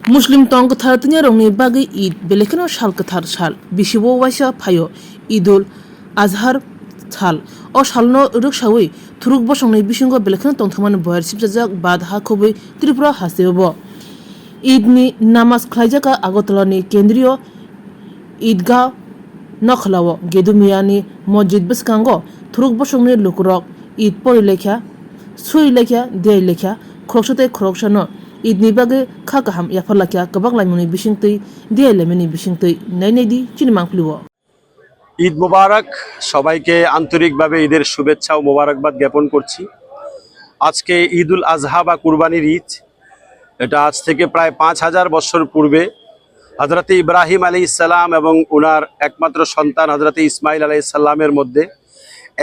Muslim tong kathar tanya rongni bagi Eid belekano shal kathar shal bisibo waisa phayo Idul Azhar shal o shalno ruksawi thuruk bosongni bisingo belekano tongthaman boyar sibjajak bad ha khobui Tripura hasebo Eid ni namaz khlaijaka Agotala ni kendriyo Idgah nokhlawo gedumiyani mosjid biskango thuruk bosongni lukurok Eid porilekha suilekha deilekha khroksate khroksano Eid ni bage kha kaham yafalakya kabak laimuni bisingtei delemeni bisingtei nainedi চিনিমাংফলিও Eid মোবারক সবাইকে আন্তরিকভাবে ঈদের শুভেচ্ছা ও মোবারকবাদ জ্ঞাপন করছি। আজকে ঈদুল আজহা বা কুরবানির ঈদ, এটা আজ থেকে প্রায় 5000 বছর পূর্বে হযরতে ইব্রাহিম আলাইহিস সালাম এবং ওনার একমাত্র সন্তান হযরতে ইসমাইল আলাইহিস সালামের মধ্যে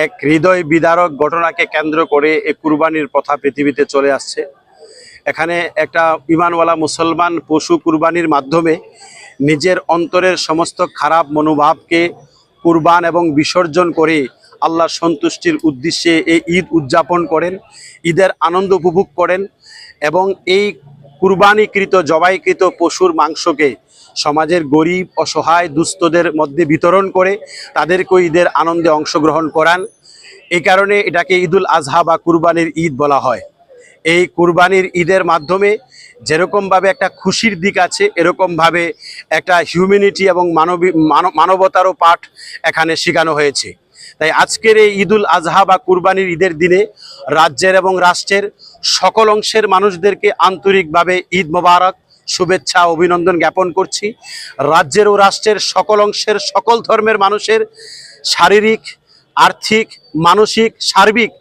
এক হৃদয় বিদারক ঘটনাকে কেন্দ্র করে এই কুরবানির প্রথা পৃথিবীতে চলে আসছে। এখানে একটা ঈমানওয়ালা মুসলমান পশু কুরবানির মাধ্যমে নিজের অন্তরের সমস্ত খারাপ মনোভাবকে কুরবান এবং বিসর্জন করে আল্লাহর সন্তুষ্টির উদ্দেশ্যে এই ঈদ উদযাপন করেন, ঈদের আনন্দ উপভোগ করেন এবং এই কুরবানিকৃত জবাইকৃত পশুর মাংসকে সমাজের গরিব অসহায় দুস্থদের মধ্যে বিতরণ করে তাদেরকে ঈদের আনন্দে অংশগ্রহণ করান। এই কারণে এটাকে ঈদুল আজহা বা কুরবানির ঈদ বলা হয়। এই কুরবানির ঈদের মাধ্যমে যেরকমভাবে একটা খুশির দিক আছে, এরকমভাবে একটা হিউম্যানিটি এবং মানবতারও পাঠ এখানে শেখানো হয়েছে। তাই আজকের এই ঈদুল আজহা বা কুরবানির ঈদের দিনে রাজ্যের এবং রাষ্ট্রের সকল অংশের মানুষদেরকে আন্তরিকভাবে ঈদ মোবারক শুভেচ্ছা অভিনন্দন জ্ঞাপন করছি। রাজ্যের ও রাষ্ট্রের সকল অংশের সকল ধর্মের মানুষের শারীরিক, আর্থিক, মানসিক, সার্বিক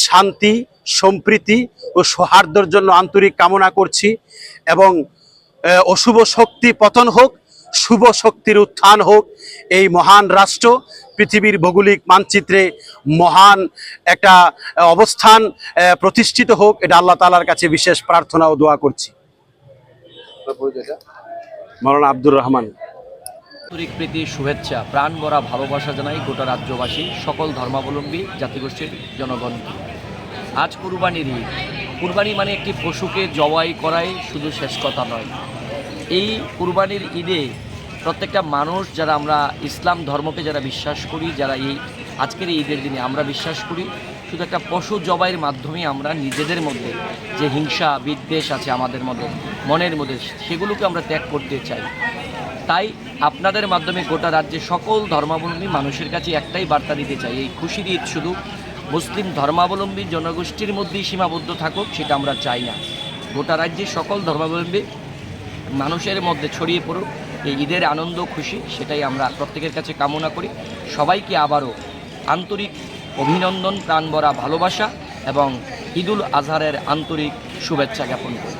শান্তি, সম্প্রীতি ও সৌহার্দ্যের জন্য আন্তরিক কামনা করছি এবং অশুভ শক্তি পতন হোক, শুভ শক্তির উত্থান হোক। এই মহান রাষ্ট্র পৃথিবীর ভৌগোলিক মানচিত্রে মহান একটা অবস্থান প্রতিষ্ঠিত হোক, এটা আল্লাহ তাআলার কাছে বিশেষ প্রার্থনা ও দোয়া করছি। মাওলানা আব্দুর রহমান। আন্তরিক প্রীতি, শুভেচ্ছা, প্রাণ ভরা ভালোবাসা জানাই গোটা রাজ্যবাসী, সকল ধর্মাবলম্বী জাতিগোষ্ঠীর জনগণকে। আজ কুরবানির ঈদ। কুরবানি মানে একটি পশুকে জবাই করাই শুধু শেষ কথা নয়। এই কুরবানির ঈদে প্রত্যেকটা মানুষ, যারা আমরা ইসলাম ধর্মকে যারা বিশ্বাস করি, যারা এই আজকের এই ঈদের দিনে আমরা বিশ্বাস করি, শুধু একটা পশু জবাইয়ের মাধ্যমে আমরা নিজেদের মধ্যে যে হিংসা বিদ্বেষ আছে আমাদের মধ্যে মনের মধ্যে, সেগুলোকে আমরা ত্যাগ করতে চাই। তাই আপনাদের মাধ্যমে গোটা রাজ্যে সকল ধর্মাবলম্বী মানুষের কাছে একটাই বার্তা দিতে চাই, এই খুশির ঈদ শুধু মুসলিম ধর্মাবলম্বী জনগোষ্ঠীর মধ্যেই সীমাবদ্ধ থাকুক সেটা আমরা চাই না। গোটা রাজ্যে সকল ধর্মাবলম্বী মানুষের মধ্যে ছড়িয়ে পড়ুক এই ঈদের আনন্দ খুশি, সেটাই আমরা প্রত্যেকের কাছে কামনা করি। সবাইকে আবারও আন্তরিক অভিনন্দন, প্রাণ ভরা ভালোবাসা এবং ঈদুল আজহারের আন্তরিক শুভেচ্ছা জ্ঞাপন করি।